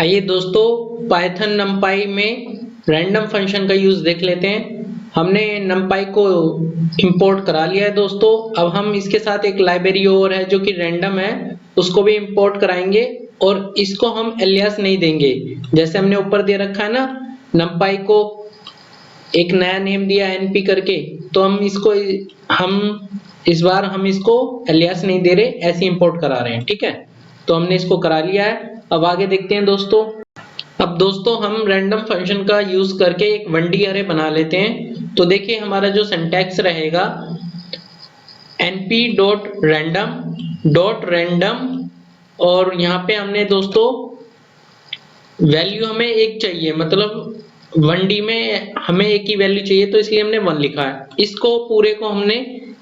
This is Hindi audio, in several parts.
आइए दोस्तों, पाइथन नमपाई में रैंडम फंक्शन का यूज देख लेते हैं। हमने नमपाई को इंपोर्ट करा लिया है दोस्तों। अब हम इसके साथ एक लाइब्रेरी और है जो कि रैंडम है, उसको भी इंपोर्ट कराएंगे और इसको हम एलियास नहीं देंगे। जैसे हमने ऊपर दे रखा है ना, नमपाई को एक नया नेम दिया एनपी करके, तो हम इस बार हम इसको एलियास नहीं दे रहे, ऐसे इंपोर्ट करा रहे हैं। ठीक है, तो हमने इसको करा लिया है। अब आगे देखते हैं दोस्तों। अब दोस्तों हम रैंडम फंक्शन का यूज करके एक 1D अरे बना लेते हैं। तो देखिए हमारा जो सिंटैक्स रहेगा np.random और यहाँ पे हमने दोस्तों वैल्यू हमें एक चाहिए, मतलब 1D में हमें एक ही वैल्यू चाहिए, तो इसलिए हमने 1 लिखा है। इसको पूरे को हमने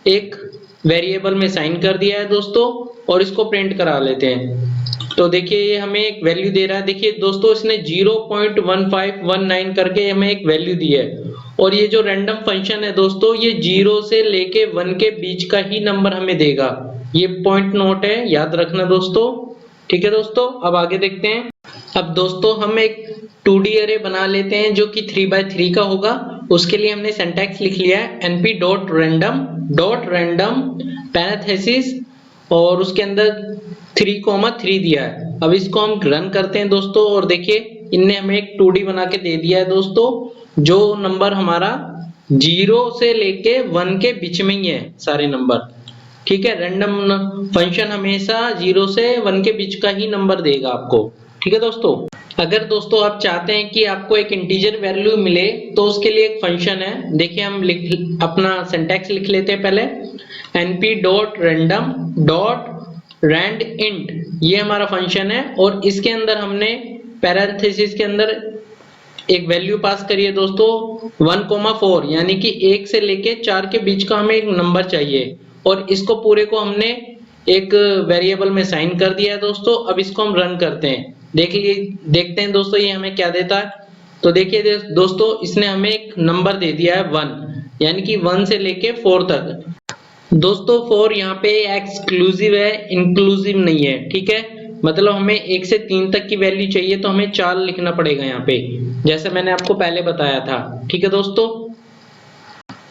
एक वेरिएबल में साइन कर दिया है दोस्तों और इसको प्रिंट करा लेते हैं। तो देखिए ये हमें एक वैल्यू दे रहा है। देखिए दोस्तों इसने 0.1519 करके हमें एक वैल्यू दी है और ये जो रैंडम फंक्शन है दोस्तों, ये 0 से लेके 1 के बीच का ही नंबर हमें देगा। ये पॉइंट नोट है, याद रखना दोस्तों। ठीक है दोस्तों, अब आगे देखते हैं। अब दोस्तों हम एक 2D अरे बना लेते हैं जो कि 3x3 का होगा। उसके लिए हमने सिंटैक्स लिख लिया है np.random पैरेंथेसिस और उसके अंदर 3,3 दिया है। अब इसको हम रन करते हैं दोस्तों और देखिए इनने हमें एक 2D बना के दे दिया है दोस्तों, जो नंबर हमारा 0 से लेके 1 के बीच में ही है सारे नंबर। ठीक है, रैंडम फंक्शन हमेशा 0 से 1 के बीच का ही नंबर देगा आपको। ठीक है दोस्तों, अगर दोस्तों आप चाहते हैं कि आपको एक इंटीजर वैल्यू मिले तो उसके लिए एक फंक्शन है। देखिए हम अपना सिंटैक्स लिख लेते हैं पहले। np.random.randint ये हमारा फंक्शन है और इसके अंदर हमने पैरेंथेसिस के अंदर एक वैल्यू पास करी है दोस्तों 1,4, यानी कि 1 से लेके 4 के बीच का हमें एक नंबर चाहिए और इसको पूरे को हमने एक वेरिएबल में साइन कर दिया है दोस्तों। अब इसको हम रन करते हैं, देखते हैं दोस्तों ये हमें क्या देता है। तो देखिए दोस्तों इसने हमें एक नंबर दे दिया है 1, यानी कि 1 से लेके 4 तक। दोस्तों 4 यहाँ पे एक्सक्लूसिव है, इंक्लूसिव नहीं है। ठीक है, मतलब हमें 1 से 3 तक की वैल्यू चाहिए तो हमें 4 लिखना पड़ेगा यहाँ पे, जैसे मैंने आपको पहले बताया था। ठीक है दोस्तों,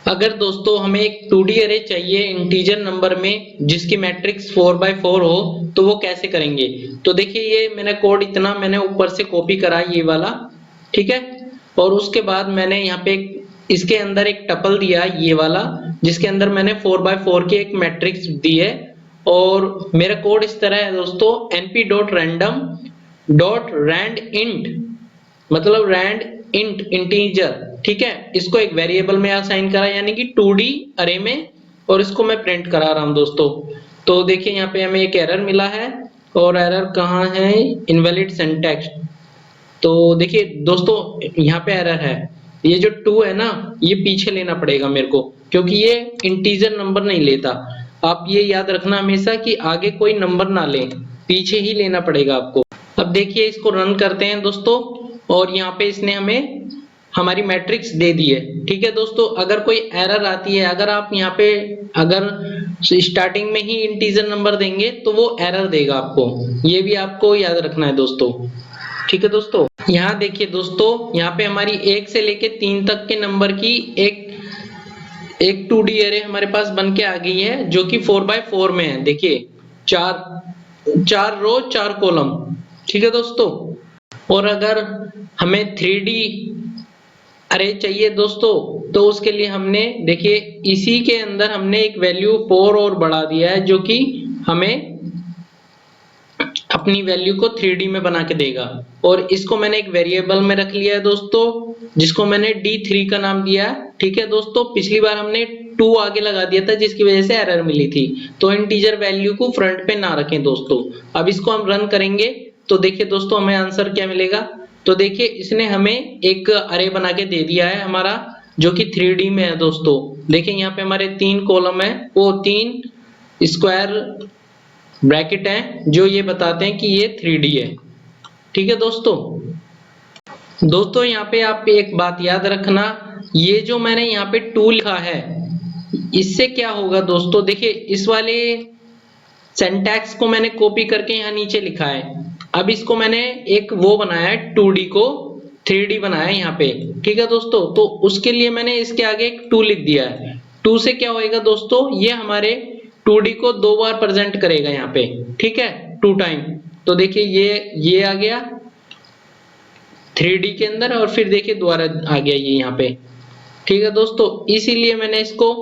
अगर दोस्तों हमें एक 2D अरे चाहिए इंटीजर नंबर में जिसकी मैट्रिक्स 4x4 हो, तो वो कैसे करेंगे। तो देखिए ये मैंने कोड इतना मैंने ऊपर से कॉपी करा ये वाला। ठीक है, और उसके बाद मैंने यहाँ पे इसके अंदर एक टपल दिया ये वाला, जिसके अंदर मैंने 4x4 की एक मैट्रिक्स दी है और मेरा कोड इस तरह है दोस्तों। np.random.randint मतलब रैंड इंट इंटीजर। ठीक है, इसको एक वेरिएबल में असाइन करा यानी कि 2D अरे में, और इसको मैं प्रिंट करा रहा हूं दोस्तों। तो देखिए यहाँ पे हमें एक एरर मिला है और एरर कहाँ है, इनवैलिड सिंटैक्स। तो देखिए दोस्तों यहाँ पे एरर है, ये जो 2 है ना ये पीछे लेना पड़ेगा मेरे को, क्योंकि ये इंटीजर नंबर नहीं लेता। आप ये याद रखना हमेशा कि आगे कोई नंबर ना ले, पीछे ही लेना पड़ेगा आपको। अब देखिए इसको रन करते हैं दोस्तों और यहाँ पे इसने हमें हमारी मैट्रिक्स दे दी है। ठीक है दोस्तों, अगर कोई एरर आती है, अगर आप यहाँ पे अगर स्टार्टिंग में ही इंटीजर नंबर देंगे तो वो एरर देगा आपको, ये भी आपको याद रखना है दोस्तों। ठीक है दोस्तों, यहाँ देखिए दोस्तों यहाँ पे हमारी 1 से लेके 3 तक के नंबर की एक 2D अरे हमारे पास बन के आ गई है जो कि 4x4 में है। देखिए 4 रो 4 कॉलम। ठीक है दोस्तों, और अगर हमें 3D अरे चाहिए दोस्तों तो उसके लिए हमने देखिए इसी के अंदर हमने एक वैल्यू 4 और बढ़ा दिया है जो कि हमें अपनी वैल्यू को 3D में बना के देगा। और इसको मैंने एक वेरिएबल में रख लिया है दोस्तों, जिसको मैंने D3 का नाम दिया है। ठीक है दोस्तों, पिछली बार हमने 2 आगे लगा दिया था जिसकी वजह से एरर मिली थी, तो इंटीजर वैल्यू को फ्रंट पे ना रखें दोस्तों। अब इसको हम रन करेंगे तो देखिए दोस्तों हमें आंसर क्या मिलेगा। तो देखिए इसने हमें एक अरे बना के दे दिया है हमारा, जो कि 3D में है दोस्तों। देखिए यहाँ पे हमारे 3 कॉलम है, वो 3 स्क्वायर ब्रैकेट हैं जो ये बताते हैं कि ये 3D है। ठीक है दोस्तों, यहाँ पे आप एक बात याद रखना, ये जो मैंने यहाँ पे 2 लिखा है इससे क्या होगा दोस्तों। देखिए इस वाले सिंटैक्स को मैंने कॉपी करके यहाँ नीचे लिखा है। अब इसको मैंने एक वो बनाया है 2D को 3D बनाया है यहाँ पे, ठीक है दोस्तों। तो उसके लिए मैंने इसके आगे एक 2 लिख दिया है। 2 से क्या होएगा दोस्तों, ये हमारे 2D को 2 बार प्रेजेंट करेगा यहाँ पे, ठीक है, 2 टाइम। तो देखिए ये आ गया 3D के अंदर, और फिर देखिए दोबारा आ गया ये यहाँ पे, ठीक है दोस्तों। इसीलिए मैंने इसको,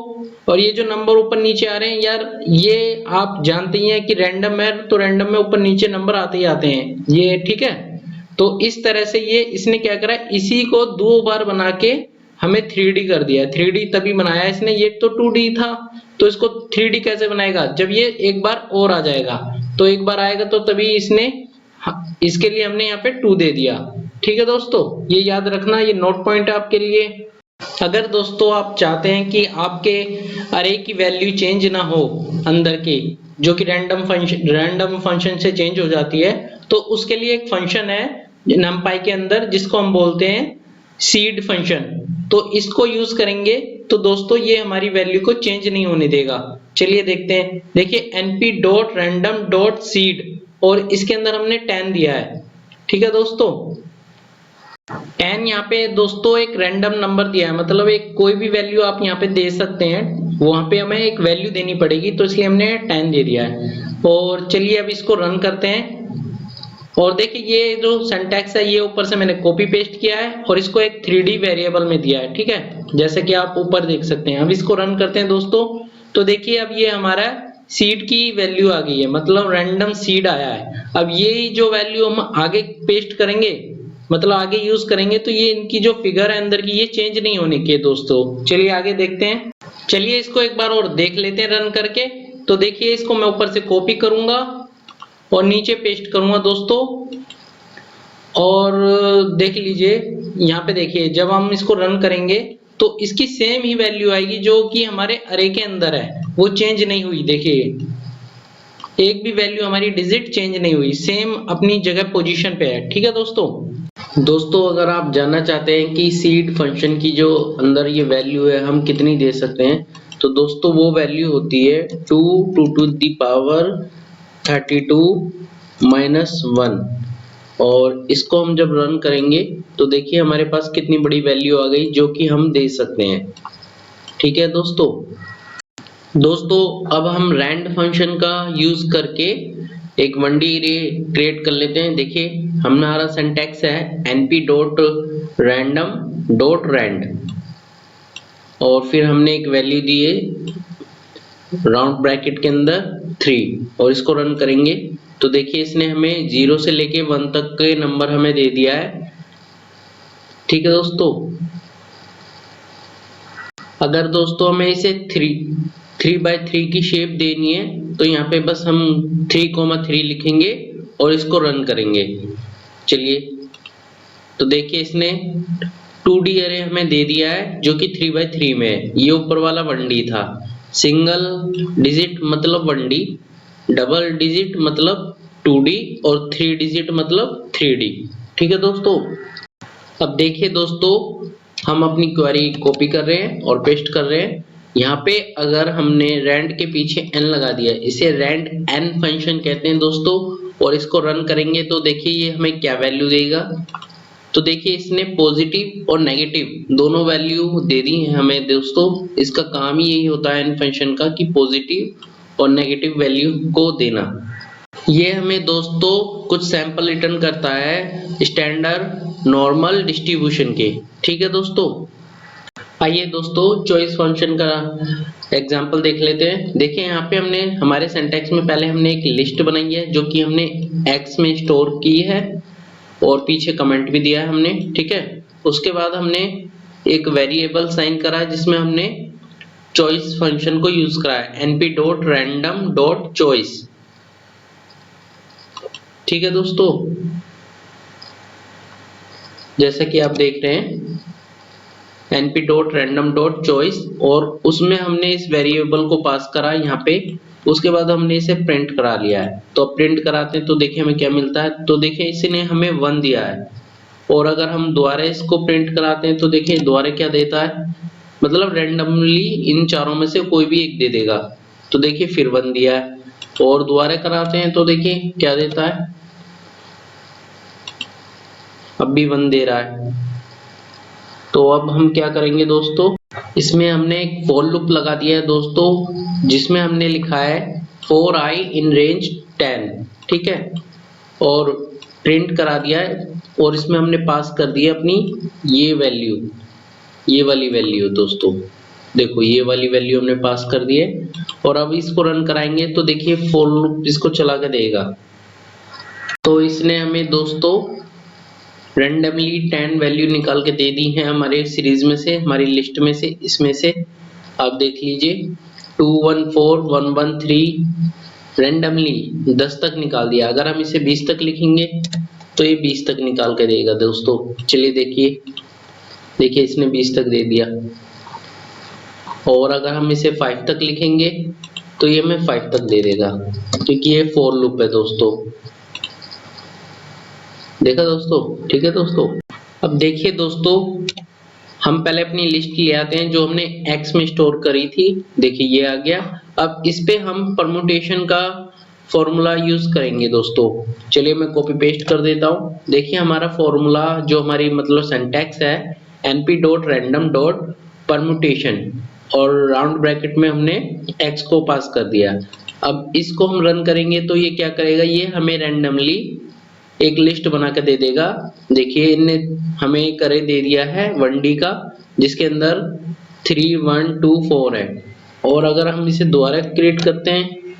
और ये जो नंबर ऊपर नीचे आ रहे हैं यार, ये आप जानते ही हैं कि रैंडम है, तो रैंडम में ऊपर नीचे नंबर आते ही आते हैं ये, ठीक है। तो इस तरह से ये इसने क्या करा, इसी को 2 बार बना के हमें 3D कर दिया। 3D तभी बनाया इसने, ये तो 2D था, तो इसको 3D कैसे बनाएगा, जब ये एक बार और आ जाएगा, तो एक बार आएगा तो तभी इसने, इसके लिए हमने यहाँ पे 2 दे दिया, ठीक है दोस्तों। ये याद रखना, ये नोट पॉइंट है आपके लिए। अगर दोस्तों आप चाहते हैं कि आपके अरे की वैल्यू चेंज ना हो अंदर की, जो कि रैंडम फंक्शन से चेंज हो जाती है, तो उसके लिए एक फंक्शन है numpy के अंदर जिसको हम बोलते हैं सीड फंक्शन। तो इसको यूज करेंगे तो दोस्तों ये हमारी वैल्यू को चेंज नहीं होने देगा। चलिए देखते हैं, देखिए np.random.seed, और इसके अंदर हमने 10 दिया है, ठीक है दोस्तों। 10 यहाँ पे दोस्तों एक रैंडम नंबर दिया है, मतलब एक कोई भी वैल्यू आप यहाँ पे दे सकते हैं, वहां पे हमें एक वैल्यू देनी पड़ेगी, तो इसलिए हमने 10 दे दिया है। और चलिए अब इसको रन करते हैं, और देखिए ये जो सिंटैक्स है ये ऊपर से मैंने कॉपी पेस्ट किया है और इसको एक 3D वेरिएबल में दिया है, ठीक है, जैसे कि आप ऊपर देख सकते हैं। अब इसको रन करते हैं दोस्तों, तो देखिए अब ये हमारा सीड की वैल्यू आ गई है, मतलब रैंडम सीड आया है। अब ये जो वैल्यू हम आगे पेस्ट करेंगे, मतलब आगे यूज करेंगे, तो ये इनकी जो फिगर है अंदर की ये चेंज नहीं होने की है दोस्तों। चलिए आगे देखते हैं, चलिए इसको एक बार और देख लेते हैं रन करके। तो देखिए इसको मैं ऊपर से कॉपी करूंगा और नीचे पेस्ट करूंगा दोस्तों, और देख लीजिए यहाँ पे देखिए जब हम इसको रन करेंगे तो इसकी सेम ही वैल्यू आएगी जो कि हमारे अरे के अंदर है, वो चेंज नहीं हुई। देखिए एक भी वैल्यू हमारी डिजिट चेंज नहीं हुई, सेम अपनी जगह पोजीशन पे है, ठीक है दोस्तों। अगर आप जानना चाहते हैं कि सीड फंक्शन की जो अंदर ये वैल्यू है हम कितनी दे सकते हैं, तो दोस्तों वो वैल्यू होती है 2 to the power 32 minus 1, और इसको हम जब रन करेंगे तो देखिए हमारे पास कितनी बड़ी वैल्यू आ गई जो कि हम दे सकते हैं, ठीक है दोस्तों। अब हम रैंड फंक्शन का यूज करके एक 1D अरे क्रिएट कर लेते हैं। देखिए हमारा सिंटैक्स है np.random.rand, और फिर हमने एक वैल्यू दी है राउंड ब्रैकेट के अंदर 3, और इसको रन करेंगे तो देखिए इसने हमें 0 से लेके 1 तक के नंबर हमें दे दिया है, ठीक है दोस्तों। अगर दोस्तों हमें इसे 3x3 की शेप देनी है तो यहाँ पे बस हम 3,3 लिखेंगे और इसको रन करेंगे। चलिए तो देखिए इसने 2D अरे हमें दे दिया है जो कि 3x3 में है। ये ऊपर वाला 1D था, सिंगल डिजिट मतलब 1D, डबल डिजिट मतलब 2D, और 3 डिजिट मतलब 3D, ठीक है दोस्तों। अब देखिए दोस्तों हम अपनी क्वेरी कॉपी कर रहे हैं और पेस्ट कर रहे हैं। यहाँ पे अगर हमने रैंड के पीछे n लगा दिया, इसे रैंड n फंक्शन कहते हैं दोस्तों, और इसको रन करेंगे तो देखिए ये हमें क्या वैल्यू देगा। तो देखिए इसने पॉजिटिव और नेगेटिव दोनों वैल्यू दे दी है हमें दोस्तों। इसका काम ही यही होता है n फंक्शन का कि पॉजिटिव और नेगेटिव वैल्यू को देना। ये हमें दोस्तों कुछ सैंपल रिटर्न करता है स्टैंडर्ड नॉर्मल डिस्ट्रीब्यूशन के, ठीक है दोस्तों। आइए दोस्तों चॉइस फंक्शन का एग्जांपल देख लेते हैं। देखिए यहाँ पे हमने हमारे सिंटैक्स में पहले हमने एक लिस्ट बनाई है जो कि हमने x में स्टोर की है, और पीछे कमेंट भी दिया है हमने, ठीक है। उसके बाद हमने एक वेरिएबल साइन करा है जिसमें हमने चॉइस फंक्शन को यूज करा है np.random.choice, ठीक है दोस्तों। जैसा कि आप देख रहे हैं np.random.choice, और उसमें हमने इस वेरिएबल को पास करा यहाँ पे। उसके बाद हमने इसे प्रिंट करा लिया है। तो प्रिंट कराते हैं तो देखिए हमें क्या मिलता है। तो देखिए इसने हमें 1 दिया है, और अगर हम दोबारा इसको प्रिंट कराते हैं तो देखिए दोबारा क्या देता है, मतलब रैंडमली इन चारों में से कोई भी एक दे देगा। तो देखिए फिर 1 दिया है, और दोबारा कराते हैं तो देखिए क्या देता है, अब भी 1 दे रहा है। तो अब हम क्या करेंगे दोस्तों, इसमें हमने एक फॉर लूप लगा दिया है दोस्तों, जिसमें हमने लिखा है फॉर आई इन रेंज 10, ठीक है, और प्रिंट करा दिया है, और इसमें हमने पास कर दिया अपनी ये वैल्यू, ये वाली वैल्यू दोस्तों, देखो ये वाली वैल्यू हमने पास कर दी है। और अब इसको रन कराएंगे तो देखिए फॉर लूप इसको चला के देगा। तो इसने हमें दोस्तों रेंडमली 10 वैल्यू निकाल के दे दी है हमारे सीरीज में से, हमारी लिस्ट में से, इसमें से आप देख लीजिए 2 1 4 1 1 3 रेंडमली 10 तक निकाल दिया। अगर हम इसे 20 तक लिखेंगे तो ये 20 तक निकाल के देगा दोस्तों। चलिए देखिए इसने 20 तक दे दिया। और अगर हम इसे 5 तक लिखेंगे तो ये हमें 5 तक दे देगा, क्योंकि ये फॉर लूप है दोस्तों। देखा दोस्तों, ठीक है दोस्तों। अब देखिए दोस्तों, हम पहले अपनी लिस्ट ले आते हैं जो हमने एक्स में स्टोर करी थी। देखिए ये आ गया। अब इस पे हम परमुटेशन का फॉर्मूला यूज करेंगे दोस्तों। चलिए मैं कॉपी पेस्ट कर देता हूँ। देखिए हमारा फॉर्मूला जो हमारी मतलब सिंटैक्स है np.random.permutation, और राउंड ब्रैकेट में हमने x को पास कर दिया। अब इसको हम रन करेंगे तो ये क्या करेगा, ये हमें रैंडमली एक लिस्ट बना के दे देगा। देखिए इनने हमें करे दे दिया है 1D का, जिसके अंदर 3 1 2 4 है। और अगर हम इसे दोबारा क्रिएट करते हैं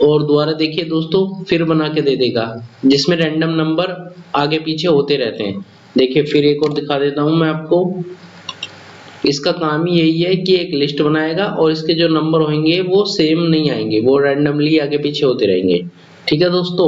और दोबारा देखिए दोस्तों फिर बना के दे देगा, जिसमें रैंडम नंबर आगे पीछे होते रहते हैं। देखिए फिर एक और दिखा देता हूं मैं आपको। इसका काम ही यही है कि एक लिस्ट बनाएगा और इसके जो नंबर होंगे वो सेम नहीं आएंगे, वो रैंडमली आगे पीछे होते रहेंगे। ठीक है दोस्तों।